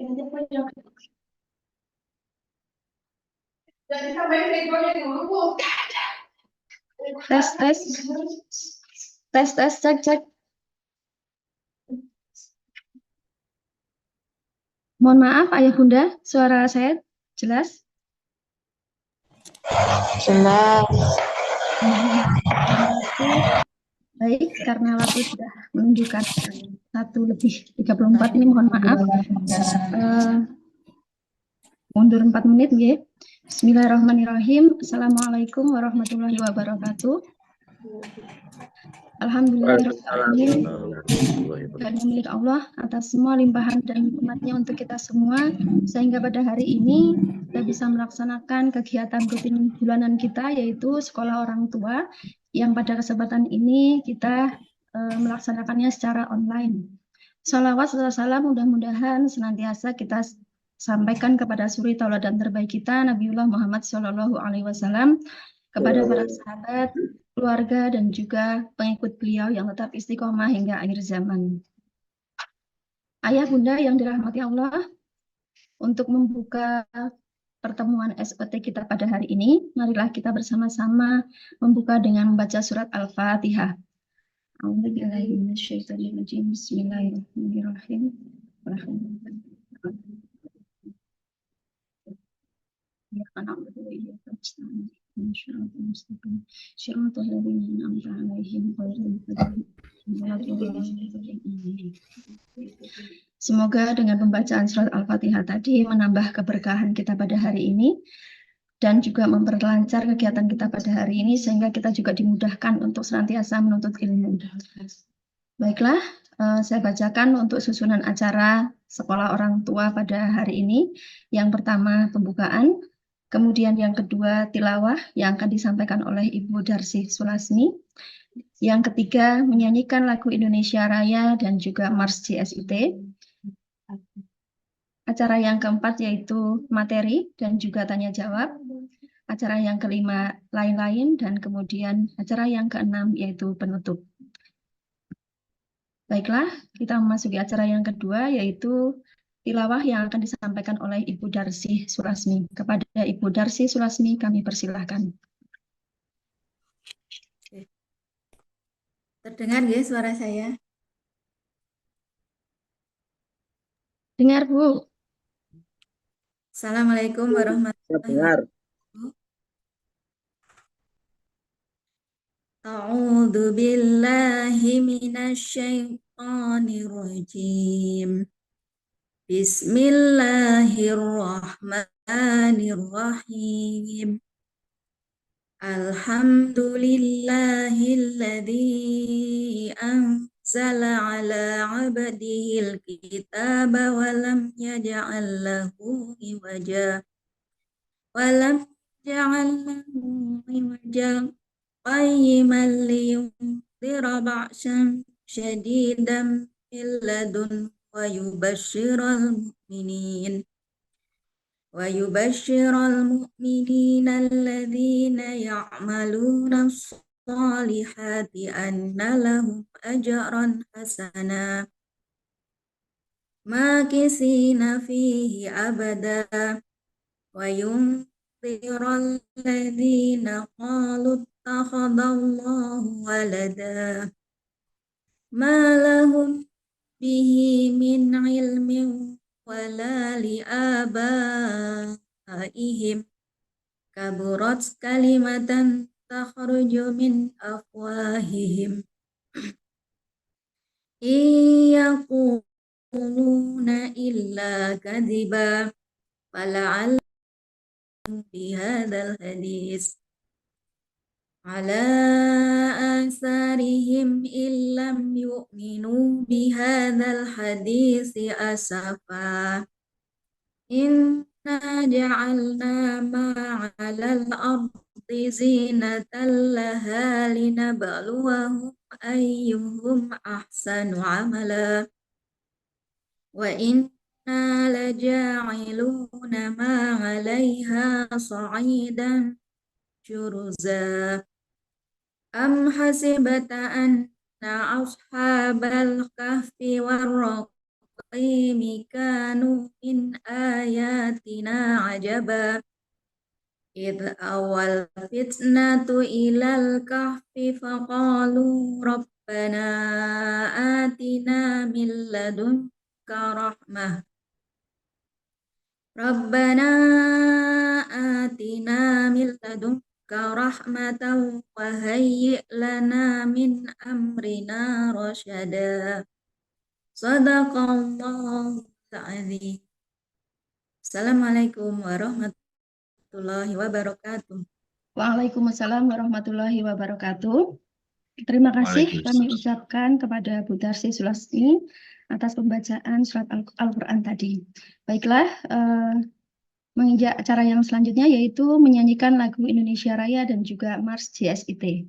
Tes, tes. Tes, tes, cek, cek. Mohon maaf, Ayah Bunda, suara saya jelas? Jelas. Baik, karena waktu sudah menunjukkan 1:34 ini mohon maaf. Mundur 4 menit, ya. Bismillahirrahmanirrahim. Assalamualaikum warahmatullahi wabarakatuh. Alhamdulillahirrahmanirrahim. Dan milik Allah atas semua limpahan dan nikmatnya untuk kita semua, sehingga pada hari ini kita bisa melaksanakan kegiatan rutin bulanan kita, yaitu sekolah orang tua, yang pada kesempatan ini kita melaksanakannya secara online. Salawat serta salam mudah-mudahan senantiasa kita sampaikan kepada suri tauladan terbaik kita, Nabiullah Muhammad SAW, kepada para sahabat, keluarga, dan juga pengikut beliau yang tetap istiqomah hingga akhir zaman. Ayah Bunda yang dirahmati Allah, untuk membuka pertemuan SOT kita pada hari ini, marilah kita bersama-sama membuka dengan membaca surat Al-Fatihah. Bismillahirrahmanirrahim. Semoga dengan pembacaan surat Al-Fatihah tadi menambah keberkahan kita pada hari ini dan juga memperlancar kegiatan kita pada hari ini sehingga kita juga dimudahkan untuk senantiasa menuntut ilmu. Baiklah, saya bacakan untuk susunan acara sekolah orang tua pada hari ini. Yang pertama pembukaan, kemudian yang kedua tilawah yang akan disampaikan oleh Ibu Darsi Sulasmi. Yang ketiga menyanyikan lagu Indonesia Raya dan juga Mars JSUT. Acara yang keempat yaitu materi dan juga tanya jawab. Acara yang kelima lain-lain, dan kemudian acara yang keenam yaitu penutup. Baiklah, kita memasuki acara yang kedua yaitu tilawah yang akan disampaikan oleh Ibu Darsi Sulasmi. Kepada Ibu Darsi Sulasmi kami persilahkan. Terdengar ya suara saya? Dengar, Bu. Assalamualaikum warahmatullahi wabarakatuh. A'udzu billahi minasyaitonir rajim. Bismillahirrahmanirrahim. Alhamdulillahilladzi anzala ala 'abdihil kitaba wa lam yaj'al lahu iwaja. Wa lam yaj'al lahu iwaja qayyiman liyunzira ba'san syadidan min ladun wa yubashshiral mu'minin. ويبشر المؤمنين الذين يعملون الصالحات أن لهم أجرا حسنا ماكثين فيه أبدا وينذر الذين قالوا اتخذ الله ولدا ما لهم به من علم ولا لآبائهم كبرت كلمة تخرج من أفواههم إن يقولون إلا كذبا فلعلهم بهذا الحديث على آثارهم إن لم يؤمنوا بهذا الحديث أسفا إنا جعلنا ما على الأرض زينة لها لنبلوهم أيهم أحسن عملا وإنا لجاعلون ما عليها صعيدا جرزا أم حسبت أن أصحاب الكهف والرقيم المقيم كانوا من آياتنا عجبا إذ أوى الفتنة إلى الكهف فقالوا ربنا آتنا من لدنك رحمة وهيئ لنا من أمرنا رشدا Sadaqallahul Azim. Assalamualaikum warahmatullahi wabarakatuh. Waalaikumsalam warahmatullahi wabarakatuh. Terima kasih kami ucapkan kepada Bu Darsi Sulasmi atas pembacaan surat Al-Quran tadi. Baiklah, menginjak acara yang selanjutnya yaitu menyanyikan lagu Indonesia Raya dan juga Mars JSIT.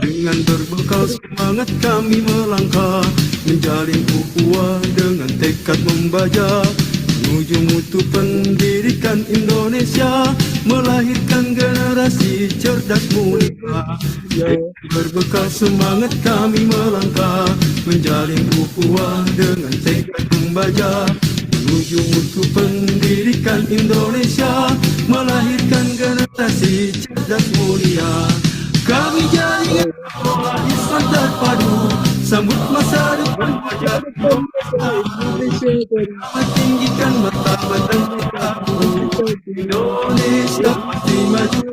Dengan berbekal semangat kami melangkah, menjalin ukhuwah dengan tekad membaja, menuju mutu pendidikan Indonesia, melahirkan generasi cerdas mulia. Dengan berbekal semangat kami melangkah, menjalin ukhuwah dengan tekad membaja, menuju mutu pendidikan Indonesia, melahirkan generasi cerdas mulia. Kami jaringan sekolah Islam terpadu, sambut masa depan wajah Indonesia, tinggikan martabat dan kita Indonesia pasti maju.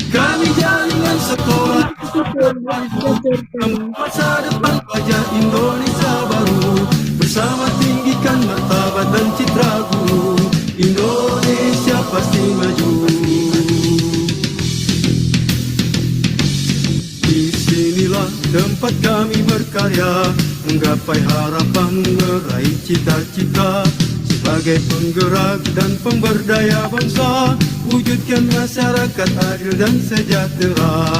Kami jaringan sekolah Islam terpadu, sambut masa depan wajah Indonesia baru, bersama tinggikan martabat dan citra guru, Indonesia pasti maju. Disinilah tempat kami berkarya, menggapai harapan, meraih cita-cita, sebagai penggerak dan pemberdaya bangsa, wujudkan masyarakat adil dan sejahtera.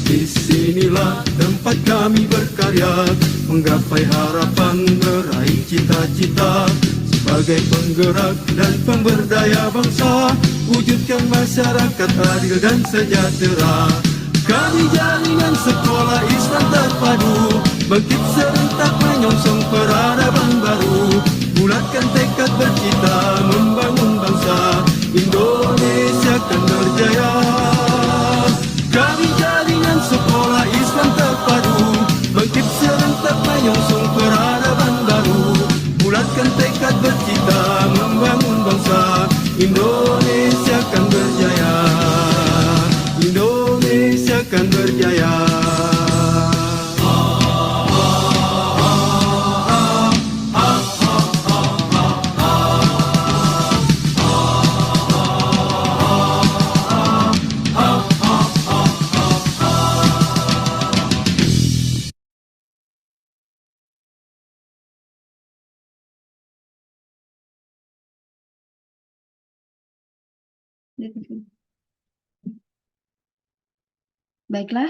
Disinilah tempat kami berkarya, menggapai harapan, meraih cita-cita, sebagai penggerak dan pemberdaya bangsa, wujudkan masyarakat adil dan sejahtera. Kami jaringan sekolah Islam terpadu, bangkit serentak serentak menyongsong peradaban baru. Bulatkan tekad bercita membangun bangsa, Indonesia akan berjaya. Kami jaringan sekolah Islam terpadu, bangkit serentak menyongsong peradaban baru. Bulatkan tekad bercita membangun bangsa, Indonesia akan berjaya. Indonesia akan berjaya. Baiklah,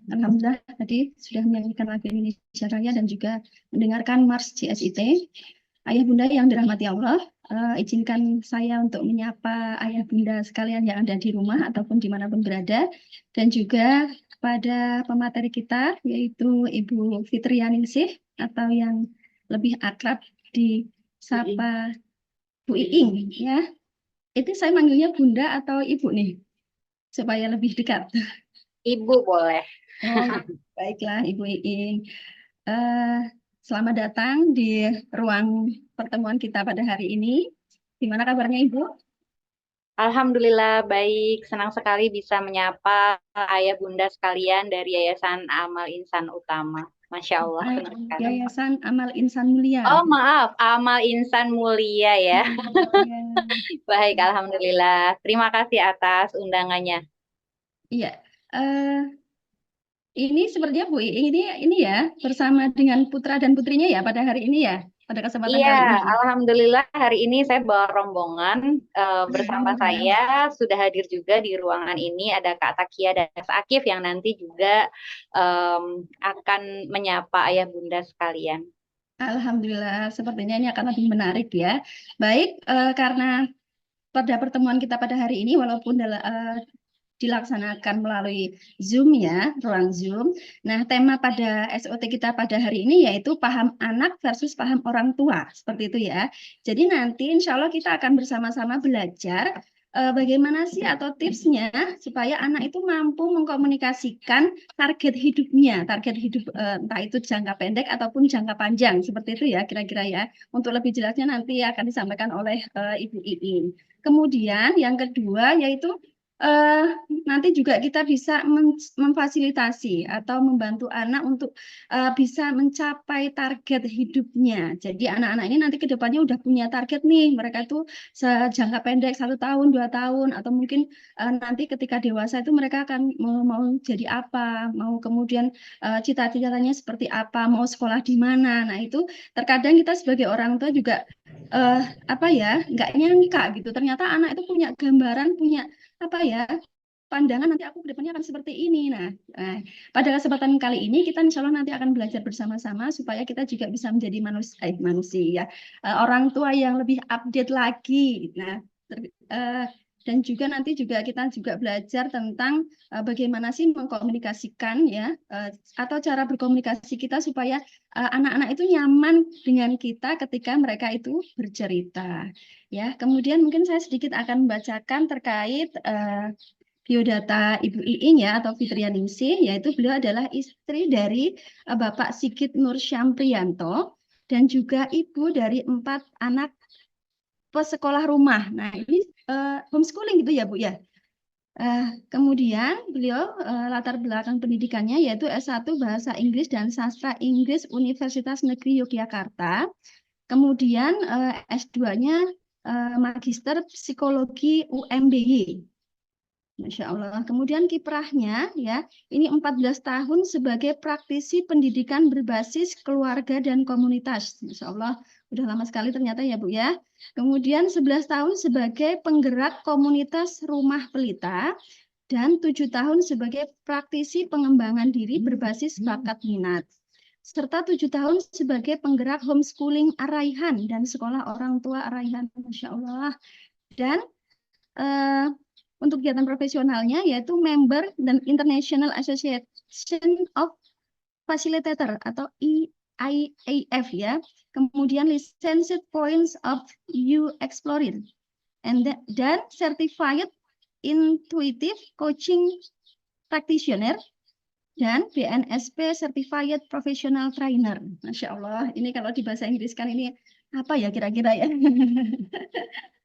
alhamdulillah tadi sudah menyanyikan lagu Indonesia Raya dan juga mendengarkan Mars CSIT. Ayah bunda yang dirahmati Allah, izinkan saya untuk menyapa ayah bunda sekalian yang ada di rumah ataupun dimanapun berada, dan juga kepada pemateri kita yaitu Ibu Fitrianingsih atau yang lebih akrab disapa Bu Iing ya. Itu saya manggilnya bunda atau ibu nih supaya lebih dekat. Ibu boleh. Oh, baiklah Ibu Iing. Selamat datang di ruang pertemuan kita pada hari ini. Gimana kabarnya Ibu? Alhamdulillah baik, senang sekali bisa menyapa ayah bunda sekalian dari Yayasan Amal Insan Utama. Masya Allah, senang sekali. Yayasan Amal Insan Mulia. Oh maaf, Amal Insan Mulia ya. Baik, alhamdulillah. Terima kasih atas undangannya. Iya. Ini sepertinya Bu Iing ini ya bersama dengan putra dan putrinya ya pada hari ini ya, pada kesempatan kali ini. Iya, alhamdulillah hari ini saya bawa rombongan bersama saya sudah hadir juga di ruangan ini ada Kak Takia dan Mas Akif yang nanti juga akan menyapa ayah bunda sekalian. Alhamdulillah, sepertinya ini akan lebih menarik ya. Baik, karena pada pertemuan kita pada hari ini walaupun dilaksanakan melalui Zoom ya, ruang Zoom. Nah, tema pada SOT kita pada hari ini yaitu paham anak versus paham orang tua, seperti itu ya. Jadi nanti insya Allah kita akan bersama-sama belajar bagaimana sih atau tipsnya supaya anak itu mampu mengkomunikasikan target hidupnya, target hidup entah itu jangka pendek ataupun jangka panjang, seperti itu ya kira-kira ya. Untuk lebih jelasnya nanti akan disampaikan oleh Ibu Iing. Kemudian yang kedua yaitu nanti juga kita bisa memfasilitasi atau membantu anak untuk bisa mencapai target hidupnya. Jadi anak-anak ini nanti ke depannya udah punya target nih. Mereka itu jangka pendek 1 tahun, 2 tahun, atau mungkin nanti ketika dewasa itu mereka akan mau jadi apa, mau kemudian cita-citanya seperti apa, mau sekolah di mana. Nah itu terkadang kita sebagai orang tua juga nggak nyangka gitu. Ternyata anak itu punya gambaran, punya pandangan nanti aku ke depannya akan seperti ini. Nah, pada kesempatan kali ini kita insya Allah nanti akan belajar bersama-sama supaya kita juga bisa menjadi manusia, orang tua yang lebih update lagi. Nah, dan juga nanti kita juga belajar tentang bagaimana sih mengkomunikasikan ya atau cara berkomunikasi kita supaya anak-anak itu nyaman dengan kita ketika mereka itu bercerita. Ya, kemudian mungkin saya sedikit akan membacakan terkait biodata Ibu Iing ya atau Fitrianingsih, yaitu beliau adalah istri dari Bapak Sigit Nur Syampriyanto dan juga ibu dari 4 anak pesekolah rumah. Nah, ini homeschooling gitu ya, Bu ya. Kemudian beliau latar belakang pendidikannya yaitu S1 Bahasa Inggris dan Sastra Inggris Universitas Negeri Yogyakarta. Kemudian S2-nya Magister Psikologi UMBY. Masya Allah. Kemudian kiprahnya ya, ini 14 tahun sebagai praktisi pendidikan berbasis keluarga dan komunitas. Masya Allah, udah lama sekali ternyata ya Bu ya. Kemudian 11 tahun sebagai penggerak komunitas Rumah Pelita dan 7 tahun sebagai praktisi pengembangan diri berbasis bakat minat. Serta 7 tahun sebagai penggerak homeschooling Araihan dan sekolah orang tua Araihan. Masya Allah. Dan untuk kegiatan profesionalnya yaitu member dan International Association of Facilitator atau IAF ya. Kemudian licensed points of you explored. Dan certified intuitive coaching practitioner dan BNSP certified professional trainer. Masya Allah, ini kalau di bahasa Inggris kan ini apa ya kira-kira ya.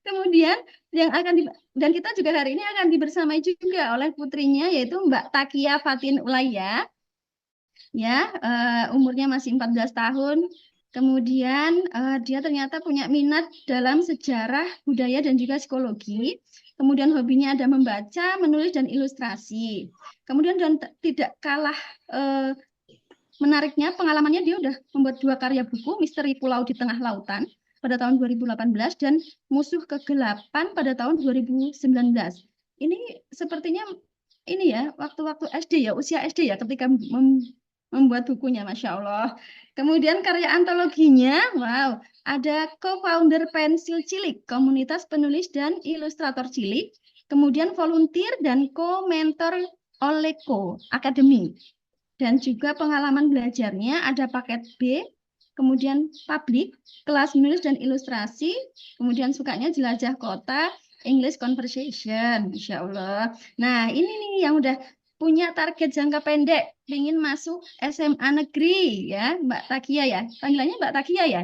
Kemudian yang dan kita juga hari ini akan dibersamai juga oleh putrinya yaitu Mbak Takia Fatin Ulaya. Ya, umurnya masih 14 tahun. Kemudian dia ternyata punya minat dalam sejarah, budaya dan juga psikologi. Kemudian hobinya ada membaca, menulis dan ilustrasi. Kemudian dan tidak kalah menariknya pengalamannya dia udah membuat 2 karya buku, Misteri Pulau di Tengah Lautan pada tahun 2018 dan Musuh Kegelapan pada tahun 2019. Ini sepertinya ini ya waktu-waktu SD ya, usia SD ya ketika membuat bukunya, Masya Allah. Kemudian karya antologinya, wow, ada co-founder Pensil Cilik, komunitas penulis dan ilustrator cilik, kemudian volunteer dan co-mentor Oleko Academy. Dan juga pengalaman belajarnya ada paket B, kemudian publik, kelas menulis dan ilustrasi, kemudian sukanya jelajah kota, English conversation, Masya Allah. Nah, ini nih yang udah punya target jangka pendek, ingin masuk SMA negeri, ya, Mbak Takia ya. Panggilannya Mbak Takia ya.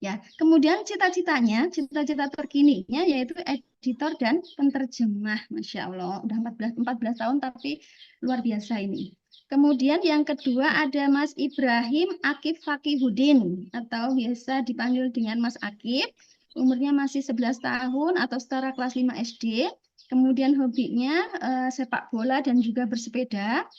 Ya, kemudian cita-citanya, cita-cita terkininya yaitu editor dan penterjemah, Masya Allah. Udah 14 tahun tapi luar biasa ini. Kemudian yang kedua ada Mas Ibrahim Akif Fakihudin atau biasa dipanggil dengan Mas Akif. Umurnya masih 11 tahun atau setara kelas 5 SD. Kemudian hobinya sepak bola dan juga bersepeda.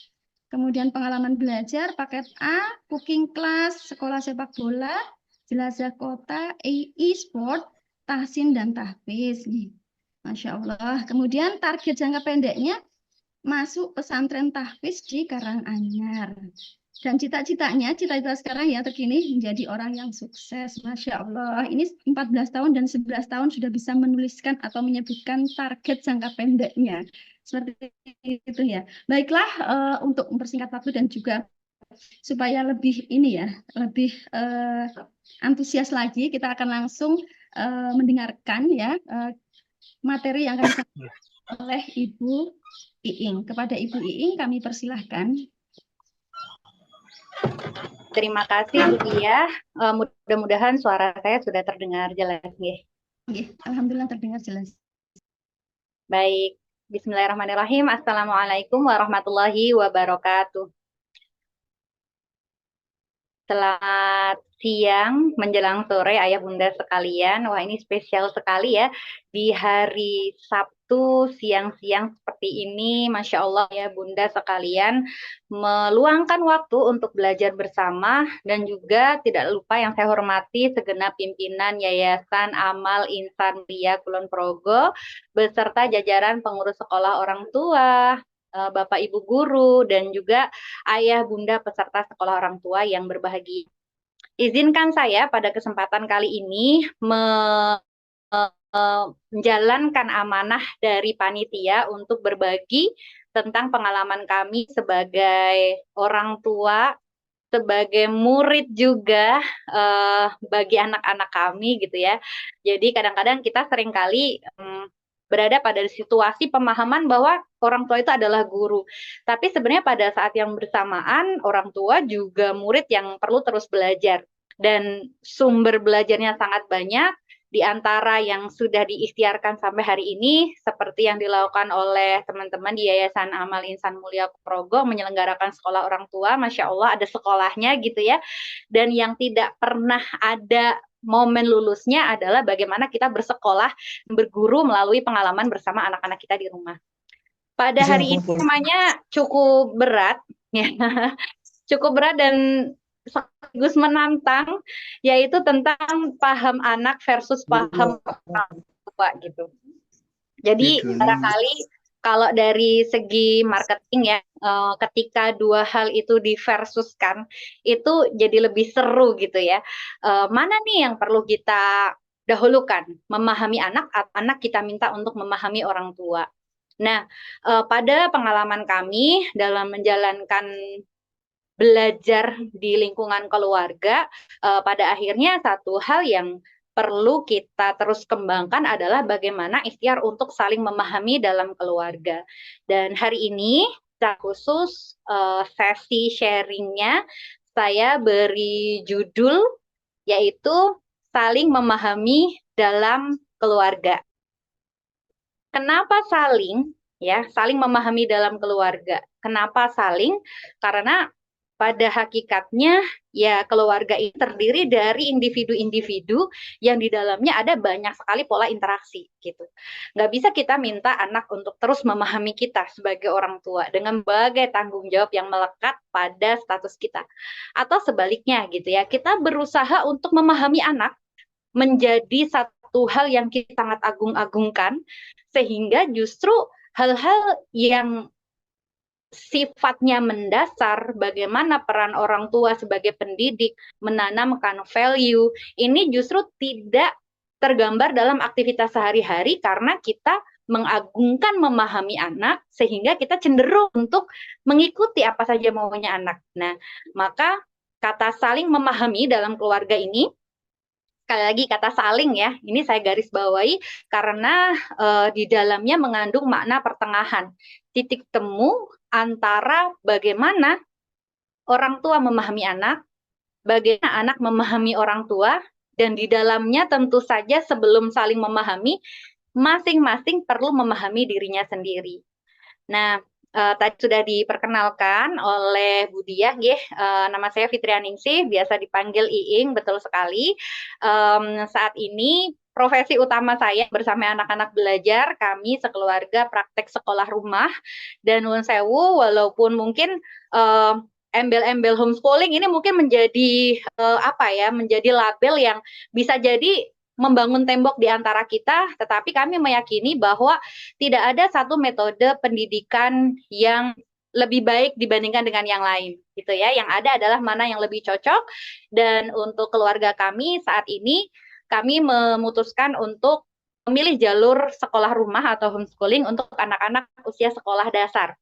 Kemudian pengalaman belajar paket A, cooking class, sekolah sepak bola, jelajah kota, e-sport, tahsin dan tahfiz. Masya Allah. Kemudian target jangka pendeknya masuk pesantren tahfiz di Karanganyar. Dan cita-citanya, cita-cita sekarang ya terkini menjadi orang yang sukses. Masya Allah. Ini 14 tahun dan 11 tahun sudah bisa menuliskan atau menyebutkan target jangka pendeknya. Seperti itu ya. Baiklah, untuk mempersingkat waktu dan juga supaya lebih ini ya, lebih antusias lagi, kita akan langsung mendengarkan ya materi yang akan disampaikan oleh Ibu Iing. Kepada Ibu Iing kami persilahkan. Terima kasih Bu Dia. Mudah-mudahan suara saya sudah terdengar jelas ya. Alhamdulillah terdengar jelas. Baik, Bismillahirrahmanirrahim. Assalamualaikum warahmatullahi wabarakatuh. Selamat siang menjelang sore ayah bunda sekalian. Wah, ini spesial sekali ya di hari Sabtu siang-siang seperti ini. Masya Allah ya bunda sekalian meluangkan waktu untuk belajar bersama dan juga tidak lupa yang saya hormati segenap pimpinan Yayasan Amal Insan Mulia Kulon Progo beserta jajaran pengurus sekolah orang tua, Bapak Ibu guru, dan juga ayah bunda peserta sekolah orang tua yang berbahagia. Izinkan saya pada kesempatan kali ini menjalankan amanah dari panitia untuk berbagi tentang pengalaman kami sebagai orang tua, sebagai murid juga bagi anak-anak kami gitu ya. Jadi kadang-kadang kita seringkali berada pada situasi pemahaman bahwa orang tua itu adalah guru. Tapi sebenarnya pada saat yang bersamaan, orang tua juga murid yang perlu terus belajar. Dan sumber belajarnya sangat banyak, di antara yang sudah diikhtiarkan sampai hari ini, seperti yang dilakukan oleh teman-teman di Yayasan Amal Insan Mulia Progo, menyelenggarakan sekolah orang tua, Masya Allah ada sekolahnya gitu ya. Dan yang tidak pernah ada momen lulusnya adalah bagaimana kita bersekolah, berguru melalui pengalaman bersama anak-anak kita di rumah. Pada hari ini namanya cukup berat, ya, cukup berat dan sekaligus menantang, yaitu tentang paham anak versus paham orang tua gitu. Jadi barangkali kalau dari segi marketing ya, ketika dua hal itu diversuskan, itu jadi lebih seru gitu ya. Mana nih yang perlu kita dahulukan? Memahami anak atau anak kita minta untuk memahami orang tua? Nah, pada pengalaman kami dalam menjalankan belajar di lingkungan keluarga, pada akhirnya satu hal yang perlu kita terus kembangkan adalah bagaimana ikhtiar untuk saling memahami dalam keluarga. Dan hari ini secara khusus sesi sharingnya saya beri judul yaitu saling memahami dalam keluarga. Kenapa saling? Ya, saling memahami dalam keluarga. Kenapa saling? Karena pada hakikatnya ya keluarga ini terdiri dari individu-individu yang di dalamnya ada banyak sekali pola interaksi gitu. Nggak bisa kita minta anak untuk terus memahami kita sebagai orang tua dengan berbagai tanggung jawab yang melekat pada status kita. Atau sebaliknya gitu ya, kita berusaha untuk memahami anak menjadi satu hal yang kita sangat agung-agungkan, sehingga justru hal-hal yang sifatnya mendasar, bagaimana peran orang tua sebagai pendidik, menanamkan value, ini justru tidak tergambar dalam aktivitas sehari-hari karena kita mengagungkan memahami anak, sehingga kita cenderung untuk mengikuti apa saja maunya anak. Nah, maka kata saling memahami dalam keluarga ini, sekali lagi kata saling ya, ini saya garis bawahi karena di dalamnya mengandung makna pertengahan, titik temu antara bagaimana orang tua memahami anak, bagaimana anak memahami orang tua, dan di dalamnya tentu saja sebelum saling memahami, masing-masing perlu memahami dirinya sendiri. Nah, tadi sudah diperkenalkan oleh Bu Diah, nama saya Fitrianingsih, biasa dipanggil Iing, betul sekali. Saat ini profesi utama saya bersama anak-anak belajar, kami sekeluarga praktek sekolah rumah, dan nuwun sewu, walaupun mungkin embel-embel homeschooling ini mungkin menjadi menjadi label yang bisa jadi membangun tembok di antara kita, tetapi kami meyakini bahwa tidak ada satu metode pendidikan yang lebih baik dibandingkan dengan yang lain, gitu ya. Yang ada adalah mana yang lebih cocok, dan untuk keluarga kami saat ini, kami memutuskan untuk memilih jalur sekolah rumah atau homeschooling untuk anak-anak usia sekolah dasar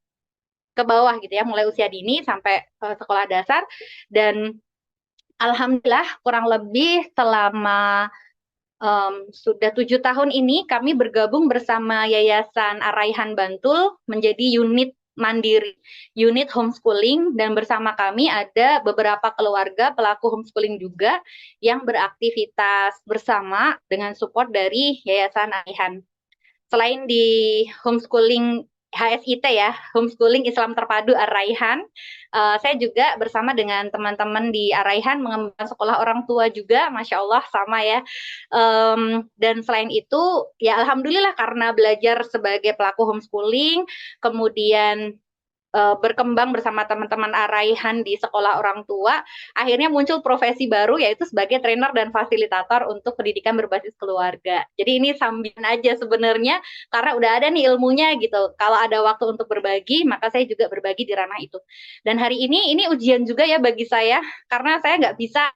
ke bawah, gitu ya, mulai usia dini sampai sekolah dasar, dan alhamdulillah kurang lebih selama sudah 7 tahun ini kami bergabung bersama Yayasan Ar-Raihan Bantul menjadi unit mandiri, unit homeschooling, dan bersama kami ada beberapa keluarga pelaku homeschooling juga yang beraktivitas bersama dengan support dari Yayasan Ar-Raihan. Selain di homeschooling HSIT ya, homeschooling Islam Terpadu Ar-Raihan, saya juga bersama dengan teman-teman di Ar-Raihan mengembangkan sekolah orang tua juga, Masya Allah sama ya. Dan selain itu, ya alhamdulillah karena belajar sebagai pelaku homeschooling, kemudian berkembang bersama teman-teman Ar-Raihan di sekolah orang tua, akhirnya muncul profesi baru yaitu sebagai trainer dan fasilitator untuk pendidikan berbasis keluarga. Jadi ini sambilan aja sebenarnya karena udah ada nih ilmunya gitu. Kalau ada waktu untuk berbagi, maka saya juga berbagi di ranah itu. Dan hari ini ujian juga ya bagi saya karena saya nggak bisa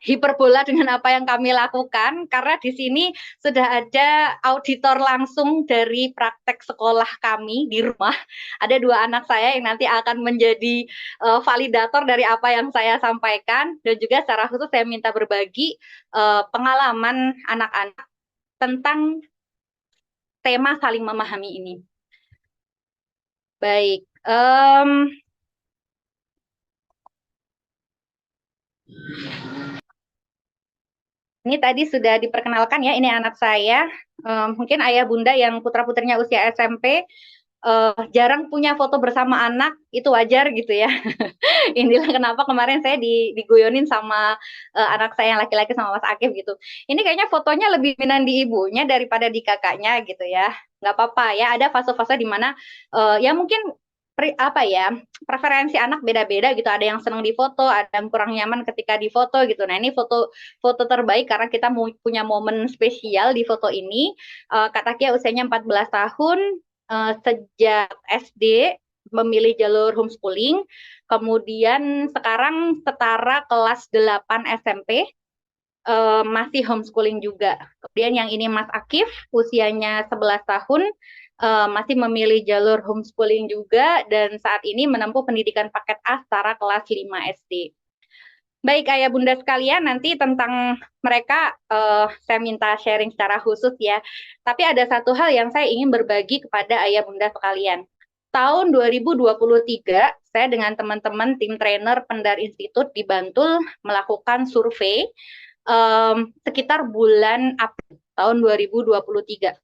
hiperbola dengan apa yang kami lakukan karena di sini sudah ada auditor langsung dari praktek sekolah kami di rumah. Ada 2 anak saya yang nanti akan menjadi validator dari apa yang saya sampaikan, dan juga secara khusus saya minta berbagi pengalaman anak-anak tentang tema saling memahami ini. Baik, ini tadi sudah diperkenalkan ya, ini anak saya, mungkin ayah bunda yang putra-putrinya usia SMP, jarang punya foto bersama anak, itu wajar gitu ya. Inilah kenapa kemarin saya diguyonin sama anak saya yang laki-laki sama Mas Akif gitu. Ini kayaknya fotonya lebih minat di ibunya daripada di kakaknya gitu ya. Nggak apa-apa ya, ada fase-fase di mana ya mungkin preferensi anak beda-beda gitu. Ada yang senang difoto, ada yang kurang nyaman ketika difoto gitu. Nah, ini foto terbaik karena kita punya momen spesial di foto ini. Kak Takia usianya 14 tahun, sejak SD memilih jalur homeschooling, kemudian sekarang setara kelas 8 SMP, masih homeschooling juga. Kemudian yang ini Mas Akif, usianya 11 tahun, masih memilih jalur homeschooling juga, dan saat ini menempuh pendidikan paket A setara kelas 5 SD. Baik ayah bunda sekalian, nanti tentang mereka saya minta sharing secara khusus ya. Tapi ada satu hal yang saya ingin berbagi kepada ayah bunda sekalian. Tahun 2023, saya dengan teman-teman tim trainer Pendar Institute di Bantul melakukan survei sekitar bulan April tahun 2023.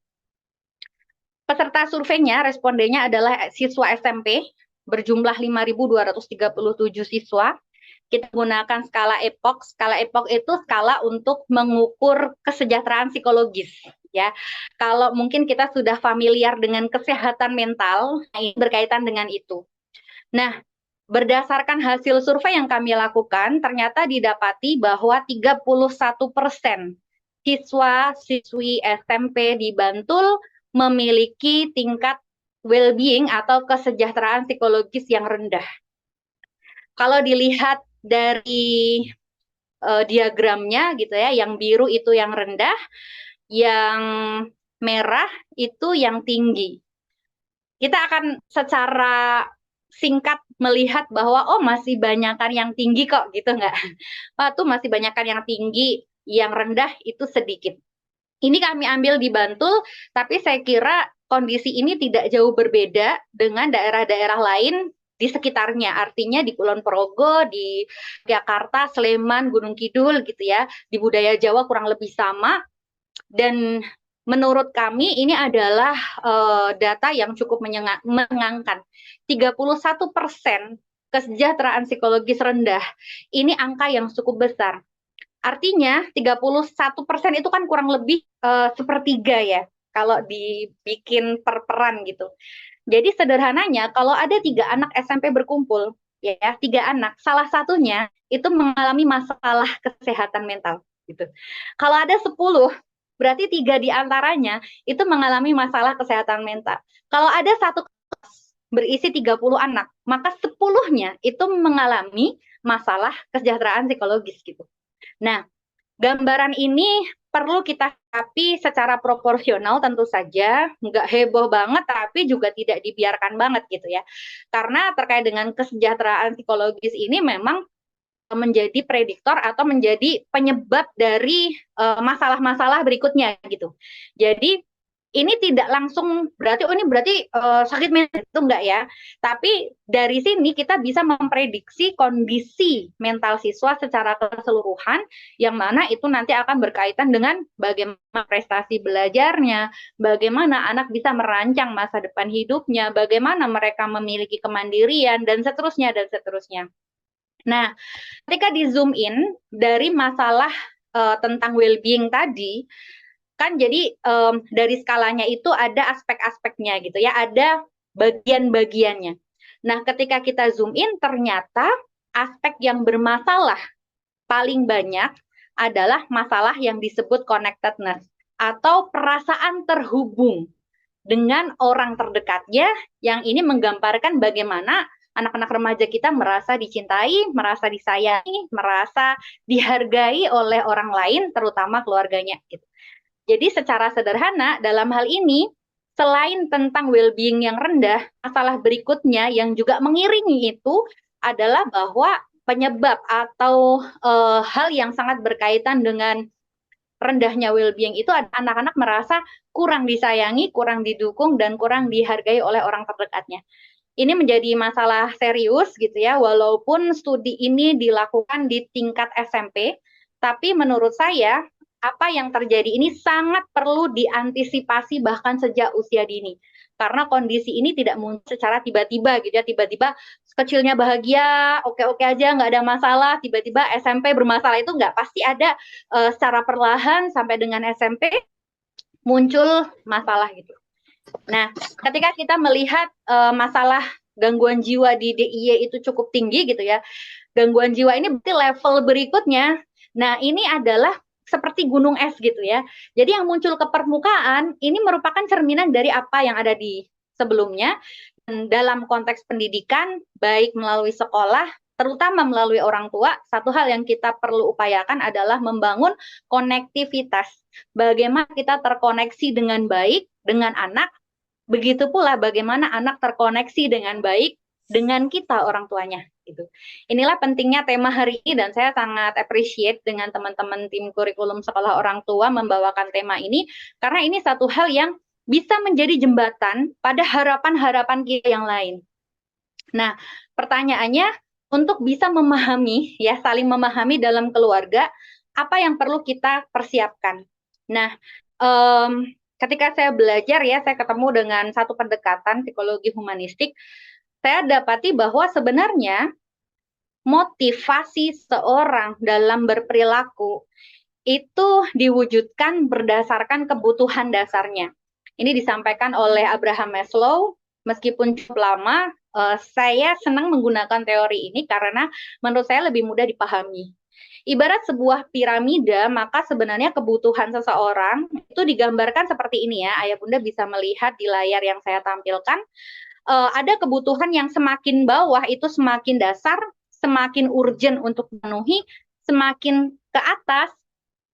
Peserta surveinya, respondennya adalah siswa SMP berjumlah 5.237 siswa. Kita gunakan skala EPOK. Skala EPOK itu skala untuk mengukur kesejahteraan psikologis. Ya, kalau mungkin kita sudah familiar dengan kesehatan mental, ini berkaitan dengan itu. Nah, berdasarkan hasil survei yang kami lakukan, ternyata didapati bahwa 31% siswa-siswi SMP di Bantul memiliki tingkat well-being atau kesejahteraan psikologis yang rendah. Kalau dilihat dari diagramnya gitu ya, yang biru itu yang rendah, yang merah itu yang tinggi. Kita akan secara singkat melihat bahwa oh masih banyakan yang tinggi kok gitu nggak? Oh tuh masih banyakan yang tinggi, yang rendah itu sedikit. Ini kami ambil di Bantul, tapi saya kira kondisi ini tidak jauh berbeda dengan daerah-daerah lain di sekitarnya, artinya di Kulon Progo, di Jakarta, Sleman, Gunung Kidul gitu ya, di budaya Jawa kurang lebih sama. Dan menurut kami ini adalah data yang cukup menyenangkan. 31% kesejahteraan psikologis rendah, ini angka yang cukup besar. Artinya 31% itu kan kurang lebih sepertiga ya, kalau dibikin per-peran gitu. Jadi sederhananya kalau ada 3 anak SMP berkumpul, ya 3 anak, salah satunya itu mengalami masalah kesehatan mental gitu. Kalau ada 10, berarti 3 di antaranya itu mengalami masalah kesehatan mental. Kalau ada satu kelas berisi 30 anak, maka 10-nya itu mengalami masalah kesejahteraan psikologis gitu. Nah, gambaran ini perlu kita sikapi secara proporsional tentu saja, nggak heboh banget tapi juga tidak dibiarkan banget gitu ya. Karena terkait dengan kesejahteraan psikologis ini memang menjadi prediktor atau menjadi penyebab dari masalah-masalah berikutnya gitu. Jadi ini tidak langsung berarti ini berarti sakit mental itu enggak ya. Tapi dari sini kita bisa memprediksi kondisi mental siswa secara keseluruhan yang mana itu nanti akan berkaitan dengan bagaimana prestasi belajarnya, bagaimana anak bisa merancang masa depan hidupnya, bagaimana mereka memiliki kemandirian dan seterusnya dan seterusnya. Nah, ketika di zoom in dari masalah tentang well-being tadi, kan jadi dari skalanya itu ada aspek-aspeknya gitu ya, ada bagian-bagiannya. Nah, ketika kita zoom in, ternyata aspek yang bermasalah paling banyak adalah masalah yang disebut connectedness atau perasaan terhubung dengan orang terdekatnya, yang ini menggambarkan bagaimana anak-anak remaja kita merasa dicintai, merasa disayangi, merasa dihargai oleh orang lain, terutama keluarganya gitu. Jadi secara sederhana dalam hal ini, selain tentang well-being yang rendah, masalah berikutnya yang juga mengiringi itu adalah bahwa penyebab atau hal yang sangat berkaitan dengan rendahnya well-being itu anak-anak merasa kurang disayangi, kurang didukung, dan kurang dihargai oleh orang terdekatnya. Ini menjadi masalah serius gitu ya, walaupun studi ini dilakukan di tingkat SMP, tapi menurut saya apa yang terjadi ini sangat perlu diantisipasi bahkan sejak usia dini. Karena kondisi ini tidak muncul secara tiba-tiba gitu ya, tiba-tiba kecilnya bahagia, oke-oke aja, nggak ada masalah, tiba-tiba SMP bermasalah, itu nggak, pasti ada secara perlahan sampai dengan SMP muncul masalah gitu. Nah, ketika kita melihat masalah gangguan jiwa di DIY itu cukup tinggi gitu ya, gangguan jiwa ini berarti level berikutnya. Nah, ini adalah seperti gunung es gitu ya. Jadi yang muncul ke permukaan ini merupakan cerminan dari apa yang ada di sebelumnya. Dan dalam konteks pendidikan, baik melalui sekolah, terutama melalui orang tua, satu hal yang kita perlu upayakan adalah membangun konektivitas. Bagaimana kita terkoneksi dengan baik dengan anak, begitu pula bagaimana anak terkoneksi dengan baik dengan kita orang tuanya gitu. Inilah pentingnya tema hari ini dan saya sangat appreciate dengan teman-teman tim kurikulum sekolah orang tua membawakan tema ini karena ini satu hal yang bisa menjadi jembatan pada harapan-harapan kita yang lain. Nah, pertanyaannya untuk bisa memahami ya saling memahami dalam keluarga apa yang perlu kita persiapkan. Nah, ketika saya belajar ya saya ketemu dengan satu pendekatan psikologi humanistik, saya dapati bahwa sebenarnya motivasi seorang dalam berperilaku itu diwujudkan berdasarkan kebutuhan dasarnya. Ini disampaikan oleh Abraham Maslow, meskipun cukup lama, saya senang menggunakan teori ini karena menurut saya lebih mudah dipahami. Ibarat sebuah piramida, maka sebenarnya kebutuhan seseorang itu digambarkan seperti ini ya, Ayah Bunda bisa melihat di layar yang saya tampilkan. Ada kebutuhan yang semakin bawah itu semakin dasar, semakin urgent untuk dipenuhi, semakin ke atas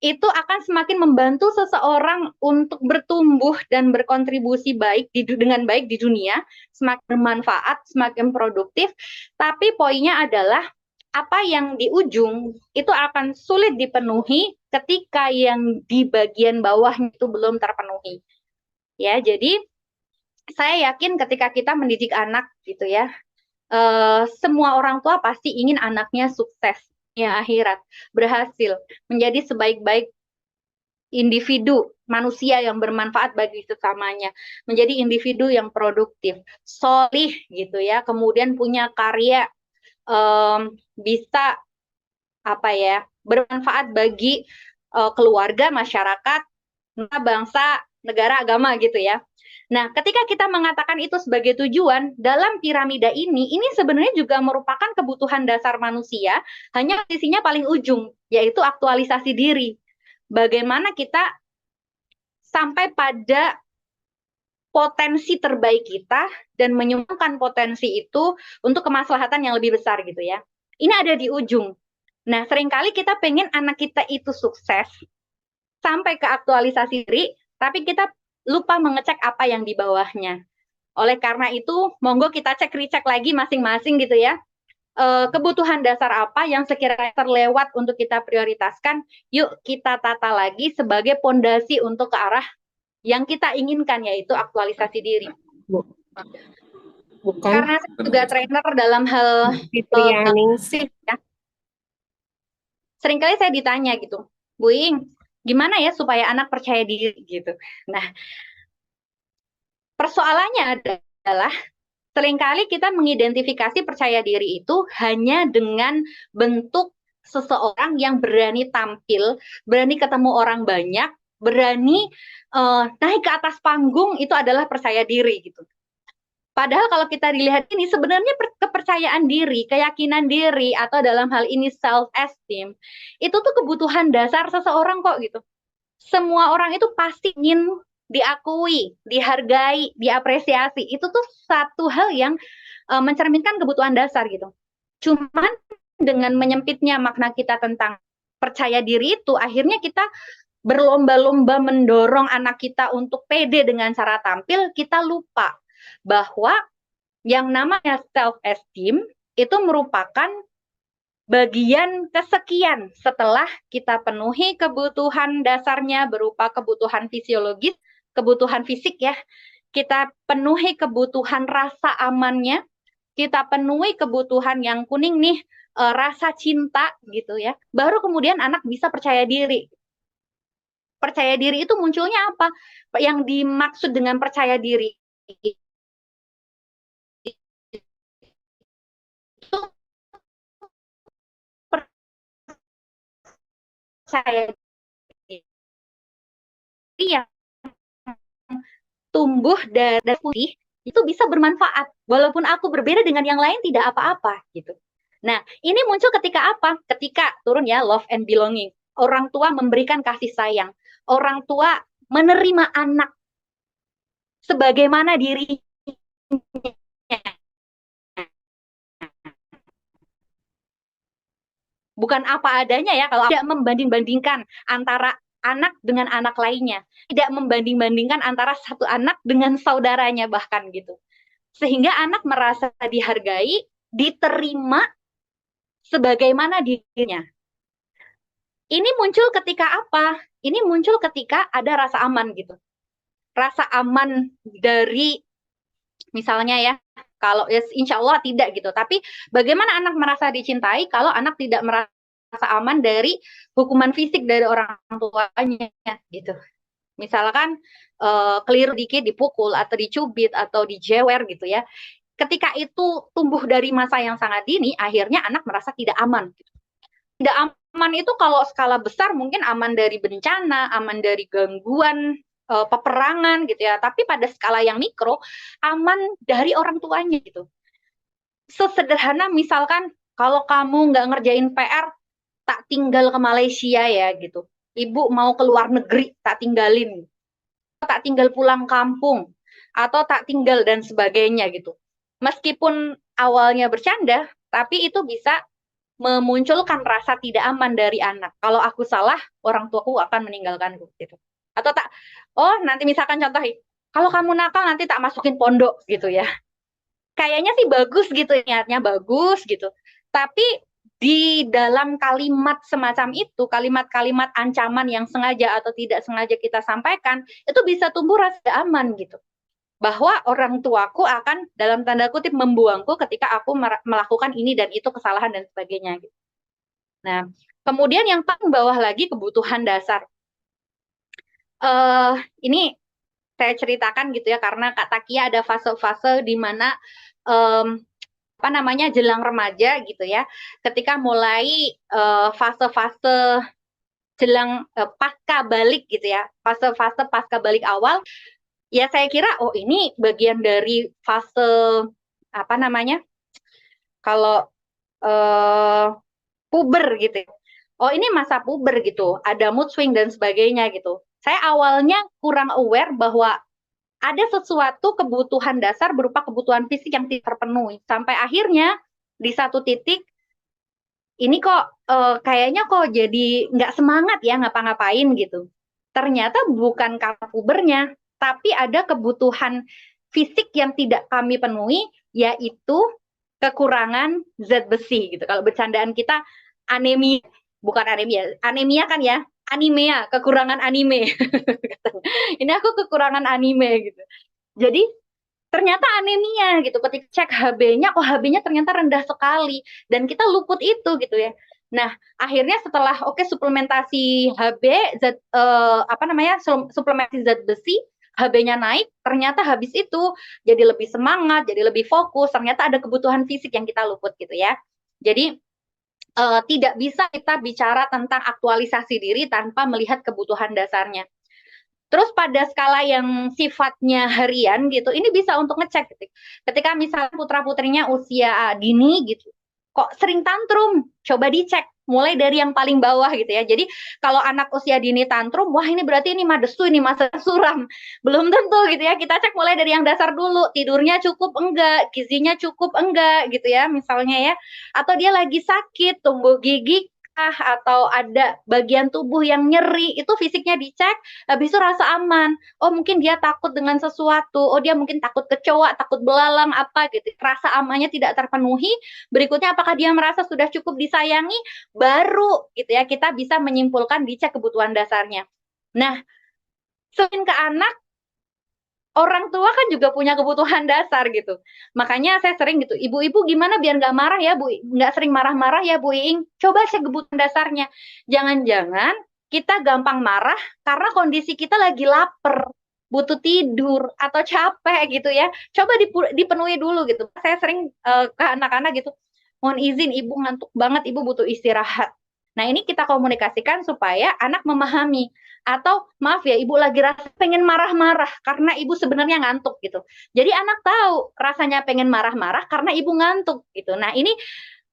itu akan semakin membantu seseorang untuk bertumbuh dan berkontribusi dengan baik di dunia, semakin bermanfaat, semakin produktif. Tapi poinnya adalah apa yang di ujung itu akan sulit dipenuhi ketika yang di bagian bawah itu belum terpenuhi. Ya, jadi saya yakin ketika kita mendidik anak gitu ya, semua orang tua pasti ingin anaknya sukses ya akhirat, berhasil menjadi sebaik-baik individu manusia yang bermanfaat bagi sesamanya, menjadi individu yang produktif, solih gitu ya, kemudian punya karya, bisa apa ya bermanfaat bagi keluarga, masyarakat, bangsa, negara, agama gitu ya. Nah, ketika kita mengatakan itu sebagai tujuan, dalam piramida ini sebenarnya juga merupakan kebutuhan dasar manusia, hanya sisinya paling ujung, yaitu aktualisasi diri. Bagaimana kita sampai pada potensi terbaik kita dan menyumbangkan potensi itu untuk kemaslahatan yang lebih besar gitu ya. Ini ada di ujung. Nah, seringkali kita pengen anak kita itu sukses, sampai ke aktualisasi diri, tapi kita lupa mengecek apa yang di bawahnya. Oleh karena itu, monggo kita cek-recek lagi masing-masing gitu ya. Kebutuhan dasar apa yang sekiranya terlewat untuk kita prioritaskan, yuk kita tata lagi sebagai pondasi untuk ke arah yang kita inginkan, yaitu aktualisasi diri. Bukan. Karena saya juga trainer dalam hal ya. Seringkali saya ditanya gitu, Bu Ing, gimana ya supaya anak percaya diri gitu. Nah, persoalannya adalah seringkali kita mengidentifikasi percaya diri itu hanya dengan bentuk seseorang yang berani tampil, berani ketemu orang banyak, berani naik ke atas panggung, itu adalah percaya diri gitu. Padahal kalau kita dilihat ini sebenarnya kepercayaan diri, keyakinan diri, atau dalam hal ini self-esteem, itu tuh kebutuhan dasar seseorang kok gitu. Semua orang itu pasti ingin diakui, dihargai, diapresiasi. Itu tuh satu hal yang mencerminkan kebutuhan dasar gitu. Cuman dengan menyempitnya makna kita tentang percaya diri itu, akhirnya kita berlomba-lomba mendorong anak kita untuk pede dengan cara tampil, kita lupa bahwa yang namanya self-esteem itu merupakan bagian kesekian setelah kita penuhi kebutuhan dasarnya berupa kebutuhan fisiologis, kebutuhan fisik ya, kita penuhi kebutuhan rasa amannya, kita penuhi kebutuhan yang kuning nih, rasa cinta gitu ya, baru kemudian anak bisa percaya diri. Percaya diri itu munculnya apa? Yang dimaksud dengan percaya diri itu percaya diri yang tumbuh dari putih itu bisa bermanfaat walaupun aku berbeda dengan yang lain tidak apa-apa gitu. Nah, ini muncul ketika apa? Ketika turun ya love and belonging. Orang tua memberikan kasih sayang. Orang tua menerima anak sebagaimana dirinya. Bukan apa adanya ya, kalau tidak membanding-bandingkan antara anak dengan anak lainnya, tidak membanding-bandingkan antara satu anak dengan saudaranya bahkan gitu. Sehingga anak merasa dihargai, diterima sebagaimana dirinya. Ini muncul ketika apa? Ini muncul ketika ada rasa aman gitu. Rasa aman dari misalnya ya, kalau ya insya Allah tidak gitu. Tapi bagaimana anak merasa dicintai kalau anak tidak merasa aman dari hukuman fisik dari orang tuanya gitu. Misalkan keliru dikit dipukul atau dicubit atau dijewer gitu ya. Ketika itu tumbuh dari masa yang sangat dini, akhirnya anak merasa tidak aman. Tidak aman itu kalau skala besar mungkin aman dari bencana, aman dari gangguan, peperangan gitu ya. Tapi pada skala yang mikro, aman dari orang tuanya gitu. Sesederhana misalkan kalau kamu nggak ngerjain PR, tak tinggal ke Malaysia ya gitu. Ibu mau ke luar negeri, tak tinggalin. Tak tinggal pulang kampung, atau tak tinggal dan sebagainya gitu. Meskipun awalnya bercanda, tapi itu bisa memunculkan rasa tidak aman dari anak. Kalau aku salah, orang tuaku akan meninggalkanku gitu. Atau tak, oh nanti misalkan contoh, kalau kamu nakal nanti tak masukin pondok gitu ya. Kayaknya sih bagus gitu, niatnya bagus gitu. Tapi di dalam kalimat semacam itu, kalimat-kalimat ancaman yang sengaja atau tidak sengaja kita sampaikan, itu bisa tumbuh rasa aman gitu. Bahwa orang tuaku akan dalam tanda kutip membuangku ketika aku melakukan ini dan itu kesalahan dan sebagainya. Gitu. Nah, kemudian yang paling bawah lagi kebutuhan dasar. Ini saya ceritakan gitu ya, karena Kak Takia ada fase-fase di mana jelang remaja gitu ya, ketika mulai fase-fase jelang pasca balik gitu ya, fase-fase pasca balik awal. Ya saya kira, oh ini bagian dari fase, kalau puber gitu. Oh ini masa puber gitu, ada mood swing dan sebagainya gitu. Saya awalnya kurang aware bahwa ada sesuatu kebutuhan dasar berupa kebutuhan fisik yang tidak terpenuhi. Sampai akhirnya di satu titik, ini kok kayaknya kok jadi nggak semangat ya ngapa-ngapain gitu. Ternyata bukan karena pubernya, tapi ada kebutuhan fisik yang tidak kami penuhi, yaitu kekurangan zat besi gitu. Kalau bercandaan kita anemia, bukan anemia kan ya, anemia, kekurangan anime. Ini aku kekurangan anime gitu. Jadi ternyata anemia gitu. Ketika cek HB-nya, oh HB-nya ternyata rendah sekali dan kita luput itu gitu ya. Nah, akhirnya setelah suplementasi HB, suplementasi zat besi, HB-nya naik, ternyata habis itu jadi lebih semangat, jadi lebih fokus, ternyata ada kebutuhan fisik yang kita luput gitu ya. Jadi tidak bisa kita bicara tentang aktualisasi diri tanpa melihat kebutuhan dasarnya. Terus pada skala yang sifatnya harian gitu, ini bisa untuk ngecek gitu. Ketika misalnya putra-putrinya usia dini gitu, kok sering tantrum, coba dicek mulai dari yang paling bawah gitu ya. Jadi kalau anak usia dini tantrum, wah ini berarti ini madesu, ini masa suram. Belum tentu gitu ya. Kita cek mulai dari yang dasar dulu, tidurnya cukup enggak, gizinya cukup enggak gitu ya misalnya ya. Atau dia lagi sakit, tumbuh gigi atau ada bagian tubuh yang nyeri, itu fisiknya dicek, habis itu rasa aman. Oh mungkin dia takut dengan sesuatu, oh dia mungkin takut kecoa, takut belalang apa gitu. Rasa amannya tidak terpenuhi. Berikutnya apakah dia merasa sudah cukup disayangi, baru gitu ya kita bisa menyimpulkan dicek kebutuhan dasarnya. Nah, selain ke anak, orang tua kan juga punya kebutuhan dasar gitu. Makanya saya sering gitu, ibu-ibu gimana biar nggak marah ya Bu, nggak sering marah-marah ya Bu Iing. Coba cek kebutuhan dasarnya. Jangan-jangan kita gampang marah karena kondisi kita lagi lapar, butuh tidur atau capek gitu ya. Coba dipenuhi dulu gitu. Saya sering ke anak-anak gitu, mohon izin ibu ngantuk banget, ibu butuh istirahat. Nah ini kita komunikasikan supaya anak memahami. Atau maaf ya ibu lagi rasa pengen marah-marah karena ibu sebenarnya ngantuk gitu. Jadi anak tahu rasanya pengen marah-marah karena ibu ngantuk gitu. Nah ini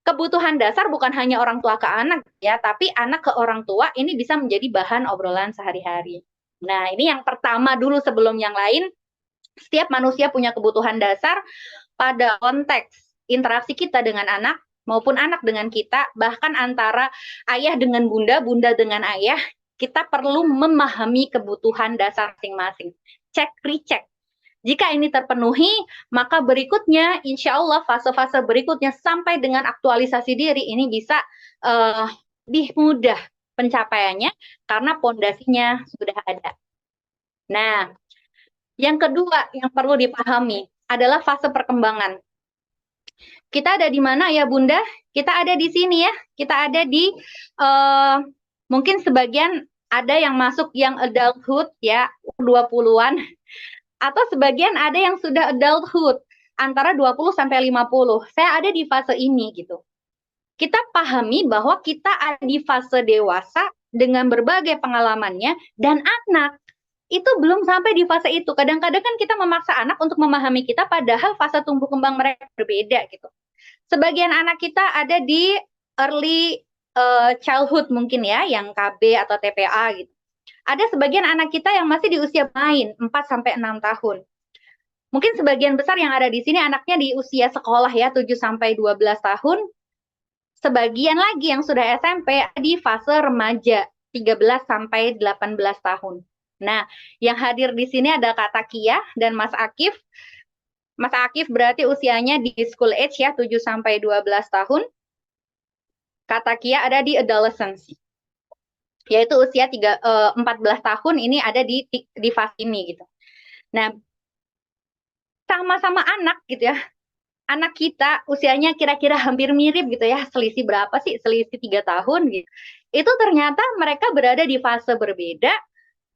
kebutuhan dasar bukan hanya orang tua ke anak ya, tapi anak ke orang tua ini bisa menjadi bahan obrolan sehari-hari. Nah ini yang pertama dulu sebelum yang lain. Setiap manusia punya kebutuhan dasar pada konteks interaksi kita dengan anak maupun anak dengan kita, bahkan antara ayah dengan bunda, bunda dengan ayah. kita perlu memahami kebutuhan dasar masing-masing. Cek, recheck. Jika ini terpenuhi, maka berikutnya, insya Allah fase-fase berikutnya sampai dengan aktualisasi diri ini bisa lebih mudah pencapaiannya karena pondasinya sudah ada. Nah, yang kedua yang perlu dipahami adalah fase perkembangan. Kita ada di mana ya Bunda? Kita ada di sini ya. Kita ada di mungkin sebagian ada yang masuk yang adulthood ya, 20-an. Atau sebagian ada yang sudah adulthood, antara 20 sampai 50. Saya ada di fase ini gitu. Kita pahami bahwa kita ada di fase dewasa dengan berbagai pengalamannya, dan anak itu belum sampai di fase itu. Kadang-kadang kan kita memaksa anak untuk memahami kita, padahal fase tumbuh kembang mereka berbeda gitu. Sebagian anak kita ada di early childhood mungkin ya, yang KB atau TPA gitu. Ada sebagian anak kita yang masih di usia main, 4-6 tahun. Mungkin sebagian besar yang ada di sini anaknya di usia sekolah ya, 7-12 tahun. Sebagian lagi yang sudah SMP di fase remaja, 13-18 tahun. Nah, yang hadir di sini ada Kak Takia dan Mas Akif. Mas Akif berarti usianya di school age ya, 7-12 tahun. Kak Takia ada di adolescence, yaitu usia 14 tahun, ini ada di fase ini gitu. Nah, sama-sama anak gitu ya. Anak kita usianya kira-kira hampir mirip gitu ya. Selisih berapa sih? Selisih 3 tahun gitu. Itu ternyata mereka berada di fase berbeda,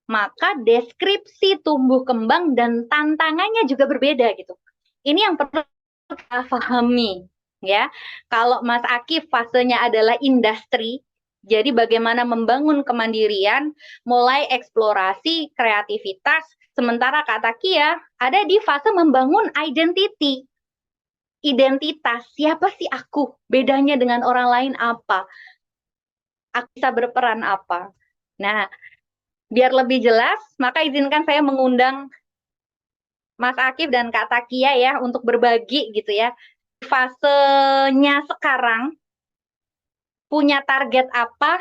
maka deskripsi tumbuh kembang dan tantangannya juga berbeda gitu. Ini yang perlu kita pahami ya. Kalau Mas Akif fasenya adalah industri, jadi bagaimana membangun kemandirian, mulai eksplorasi, kreativitas, sementara Kak Takia ada di fase membangun identity. Identitas, siapa sih aku? Bedanya dengan orang lain apa? Aku bisa berperan apa? Nah, biar lebih jelas, maka izinkan saya mengundang Mas Akif dan Kak Takia ya untuk berbagi gitu ya. Fasenya sekarang punya target apa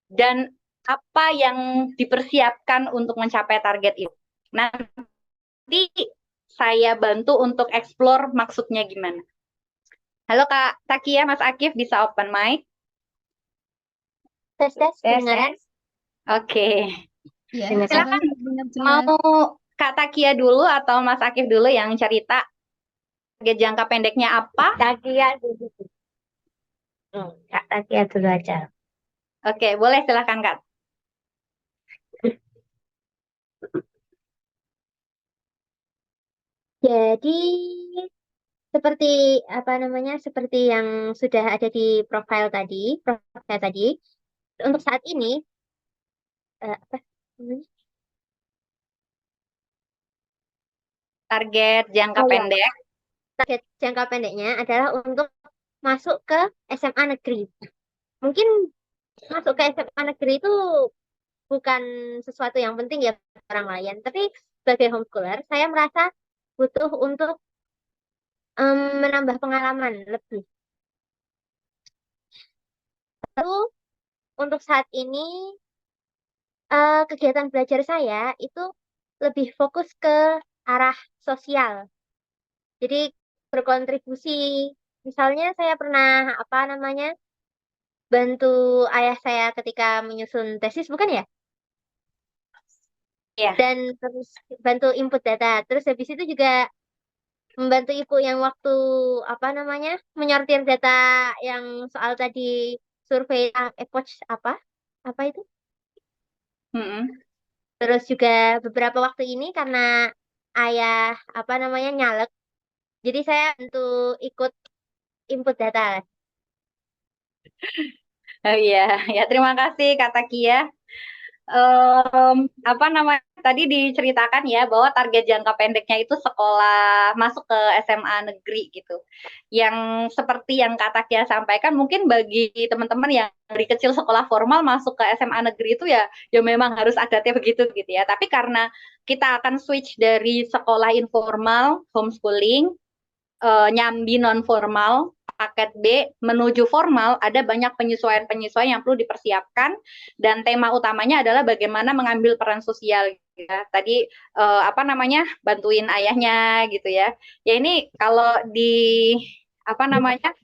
dan apa yang dipersiapkan untuk mencapai target itu. Nanti saya bantu untuk explore maksudnya gimana. Halo Kak Takia, Mas Akif, bisa open mic? Tes, kedengaran? Oke. Ya, silakan. Mau Kak Takia dulu atau Mas Akif dulu yang cerita target jangka pendeknya apa? Takia dulu. Kak Takia dulu aja. Oke, boleh silakan Kak. Jadi seperti seperti yang sudah ada di profil tadi, untuk saat ini target jangka pendek. Target jangka pendeknya adalah untuk masuk ke SMA negeri. Mungkin masuk ke SMA negeri itu bukan sesuatu yang penting ya orang lain, tapi sebagai homeschooler saya merasa butuh untuk menambah pengalaman lebih. Lalu untuk saat ini kegiatan belajar saya itu lebih fokus ke arah sosial. Jadi berkontribusi. Misalnya saya pernah bantu ayah saya ketika menyusun tesis, bukan ya? Iya. Dan terus bantu input data. Terus habis itu juga membantu ibu yang waktu menyortir data yang soal tadi survei Epoch apa itu? Terus juga beberapa waktu ini karena ayah nyalek, jadi saya bantu ikut input data. Oh iya, ya terima kasih Kak Takia. Tadi diceritakan ya bahwa target jangka pendeknya itu sekolah masuk ke SMA negeri gitu. Yang seperti yang Kak Takia sampaikan, mungkin bagi teman-teman yang dari kecil sekolah formal masuk ke SMA negeri itu ya memang harus adatnya begitu gitu ya. Tapi karena kita akan switch dari sekolah informal homeschooling nyambi non formal, paket B menuju formal, ada banyak penyesuaian-penyesuaian yang perlu dipersiapkan, dan tema utamanya adalah bagaimana mengambil peran sosial ya. Tadi apa namanya, bantuin ayahnya gitu ya. Ya ini kalau di apa namanya,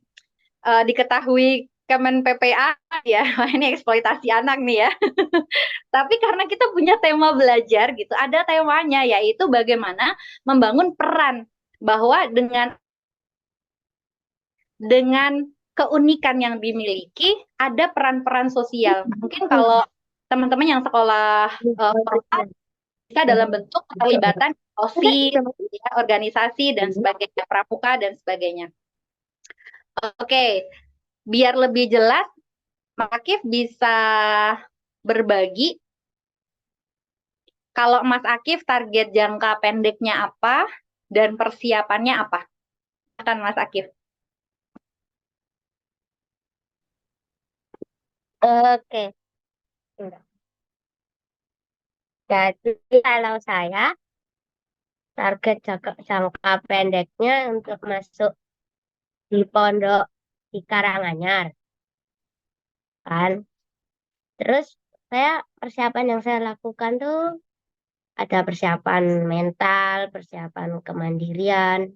diketahui Kemen PPA ya, ini eksploitasi anak nih ya. Tapi karena kita punya tema belajar gitu, ada temanya yaitu bagaimana membangun peran, bahwa dengan keunikan yang dimiliki ada peran-peran sosial. Mungkin kalau teman-teman yang sekolah formal bisa dalam bentuk keterlibatan OSIS, ya, organisasi dan sebagainya, pramuka dan sebagainya. Oke, biar lebih jelas, Mas Akif bisa berbagi kalau Mas Akif target jangka pendeknya apa dan persiapannya apa? Silakan Mas Akif. Oke. Jadi kalau saya target jangka pendeknya untuk masuk di pondok di Karanganyar kan. Terus persiapan yang saya lakukan tuh ada persiapan mental, persiapan kemandirian.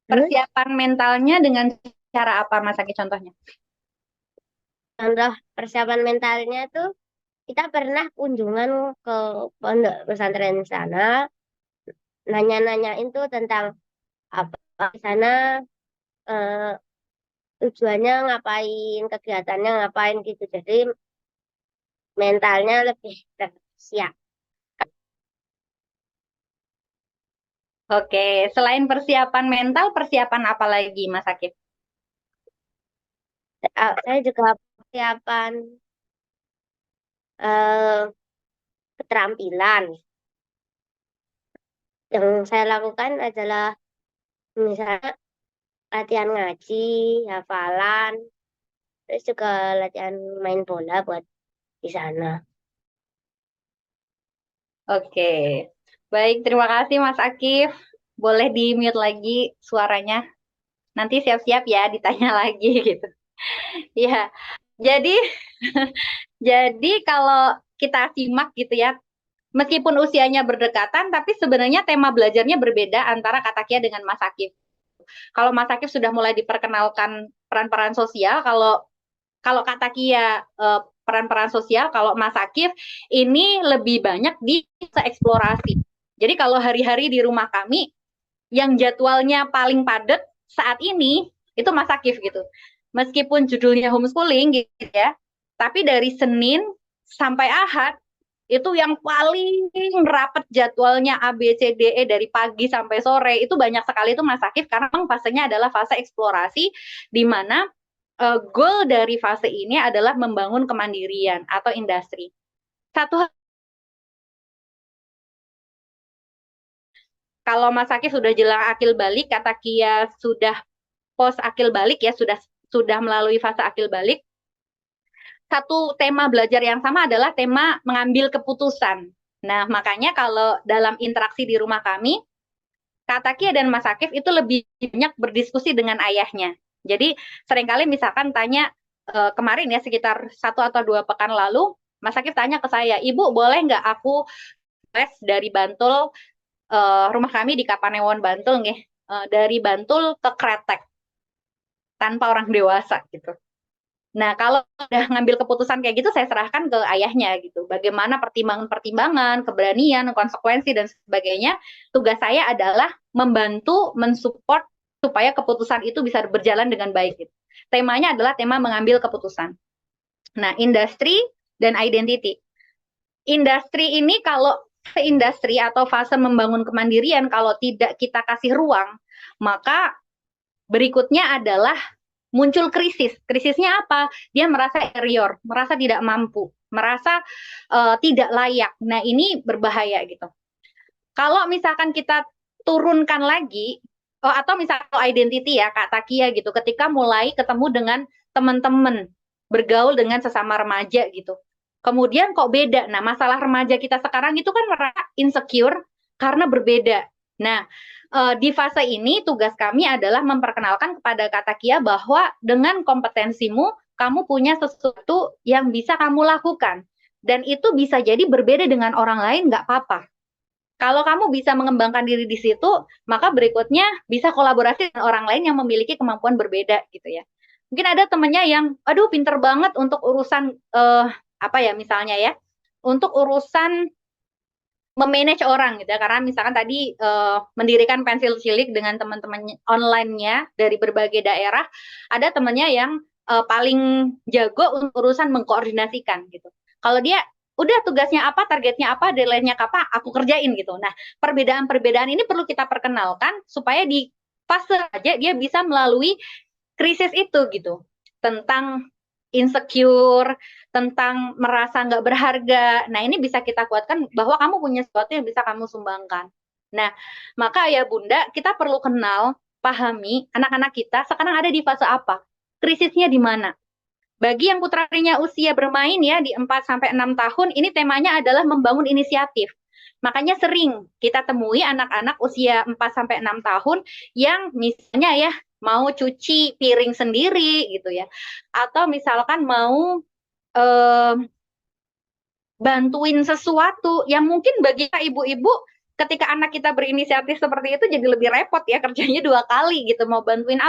Persiapan mentalnya dengan cara apa, Mas Aki, contohnya? Contoh persiapan mentalnya tuh kita pernah kunjungan ke pondok pesantren sana, nanya-nanyain tuh tentang apa di sana, tujuannya ngapain, kegiatannya ngapain gitu. Jadi mentalnya lebih siap. Oke, selain persiapan mental, persiapan apa lagi, Mas Akif? Saya juga persiapan keterampilan. Yang saya lakukan adalah misalnya latihan ngaji, hafalan, terus juga latihan main bola buat di sana. Oke, baik, terima kasih Mas Akif. Boleh di-mute lagi suaranya. Nanti siap-siap ya ditanya lagi gitu. Ya, jadi jadi kalau kita simak gitu ya, meskipun usianya berdekatan, tapi sebenarnya tema belajarnya berbeda antara Katakia dengan Mas Akif. Kalau Mas Akif sudah mulai diperkenalkan peran-peran sosial, kalau Katakia peran-peran sosial, kalau Mas Akif ini lebih banyak di eksplorasi. Jadi kalau hari-hari di rumah kami, yang jadwalnya paling padat saat ini, itu Mas Akif gitu. Meskipun judulnya homeschooling gitu ya, tapi dari Senin sampai Ahad, itu yang paling rapat jadwalnya A, B, C, D, E dari pagi sampai sore, itu banyak sekali itu Mas Akif, karena memang fasenya adalah fase eksplorasi, di mana goal dari fase ini adalah membangun kemandirian atau industri. Kalau Mas Akif sudah jelang akil balik, Katakia sudah post akil balik ya, sudah melalui fase akil balik. Satu tema belajar yang sama adalah tema mengambil keputusan. Nah, makanya kalau dalam interaksi di rumah kami, Katakia dan Mas Akif itu lebih banyak berdiskusi dengan ayahnya. Jadi seringkali misalkan tanya, kemarin ya sekitar 1 atau 2 pekan lalu, Mas Akif tanya ke saya, Ibu boleh nggak aku les dari Bantul, rumah kami di Kapanewon Bantul nih, dari Bantul ke Kretek tanpa orang dewasa gitu. Nah, kalau udah ngambil keputusan kayak gitu, saya serahkan ke ayahnya gitu. Bagaimana pertimbangan-pertimbangan, keberanian, konsekuensi, dan sebagainya. Tugas saya adalah membantu, mensupport supaya keputusan itu bisa berjalan dengan baik. Gitu. Temanya adalah tema mengambil keputusan. Nah, industri dan identity. Industri ini kalau industri atau fase membangun kemandirian, kalau tidak kita kasih ruang, maka berikutnya adalah muncul krisis. Krisisnya apa? Dia merasa inferior, merasa tidak mampu, merasa tidak layak. Nah, ini berbahaya gitu. Kalau misalkan kita turunkan lagi, atau misalnya identity ya, Kak Takia gitu, ketika mulai ketemu dengan teman-teman, bergaul dengan sesama remaja gitu. Kemudian kok beda? Nah, masalah remaja kita sekarang itu kan merasa insecure karena berbeda. Nah, di fase ini tugas kami adalah memperkenalkan kepada Kak Takia bahwa dengan kompetensimu, kamu punya sesuatu yang bisa kamu lakukan. Dan itu bisa jadi berbeda dengan orang lain, nggak apa-apa. Kalau kamu bisa mengembangkan diri di situ, maka berikutnya bisa kolaborasi dengan orang lain yang memiliki kemampuan berbeda gitu ya. Mungkin ada temennya yang, aduh pinter banget untuk urusan apa ya misalnya ya, untuk urusan memanage orang gitu ya, karena misalkan tadi mendirikan pensil cilik dengan teman-teman online-nya dari berbagai daerah, ada temennya yang paling jago untuk urusan mengkoordinasikan gitu. Kalau dia udah tugasnya apa, targetnya apa, deadline-nya apa, aku kerjain gitu. Nah, perbedaan-perbedaan ini perlu kita perkenalkan supaya di fase aja dia bisa melalui krisis itu gitu, tentang insecure, tentang merasa nggak berharga. Nah, ini bisa kita kuatkan bahwa kamu punya sesuatu yang bisa kamu sumbangkan. Nah, maka ya Bunda, kita perlu kenal, pahami anak-anak kita sekarang ada di fase apa, krisisnya di mana. Bagi yang putranya usia bermain ya di 4-6 tahun, ini temanya adalah membangun inisiatif. Makanya sering kita temui anak-anak usia 4-6 tahun yang misalnya ya mau cuci piring sendiri gitu ya, atau misalkan mau bantuin sesuatu yang mungkin bagi ibu-ibu ketika anak kita berinisiatif seperti itu jadi lebih repot ya, kerjanya 2 kali gitu, mau bantuin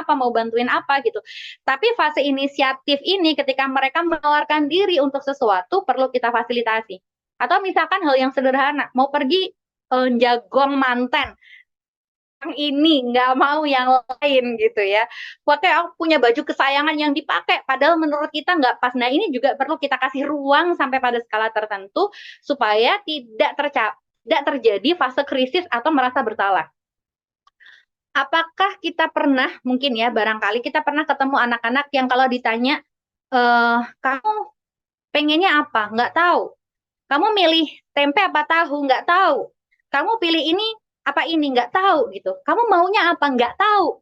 apa gitu. Tapi fase inisiatif ini ketika mereka menawarkan diri untuk sesuatu perlu kita fasilitasi. Atau misalkan hal yang sederhana, mau pergi jagong manten, yang ini nggak mau yang lain gitu ya. Pakai aku punya baju kesayangan yang dipakai padahal menurut kita nggak pas. Nah, ini juga perlu kita kasih ruang sampai pada skala tertentu supaya tidak terjadi fase krisis atau merasa bersalah. Apakah kita pernah, mungkin ya barangkali kita pernah ketemu anak-anak yang kalau ditanya, kamu pengennya apa? Nggak tahu. Kamu milih tempe apa tahu? Nggak tahu. Kamu pilih ini apa ini? Nggak tahu gitu. Kamu maunya apa? Nggak tahu.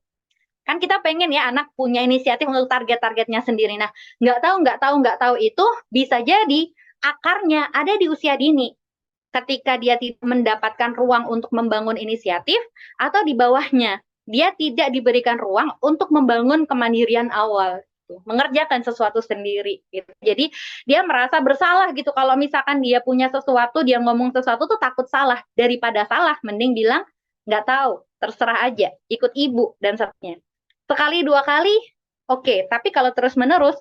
Kan kita pengen ya anak punya inisiatif untuk target-targetnya sendiri. Nah, nggak tahu itu bisa jadi akarnya ada di usia dini. Ketika dia tidak mendapatkan ruang untuk membangun inisiatif, atau di bawahnya, dia tidak diberikan ruang untuk membangun kemandirian awal. Mengerjakan sesuatu sendiri gitu. Jadi dia merasa bersalah gitu kalau misalkan dia punya sesuatu, dia ngomong sesuatu tuh takut salah. Daripada salah mending bilang nggak tahu, terserah aja, ikut ibu dan sebagainya. Sekali 2 kali oke, tapi kalau terus menerus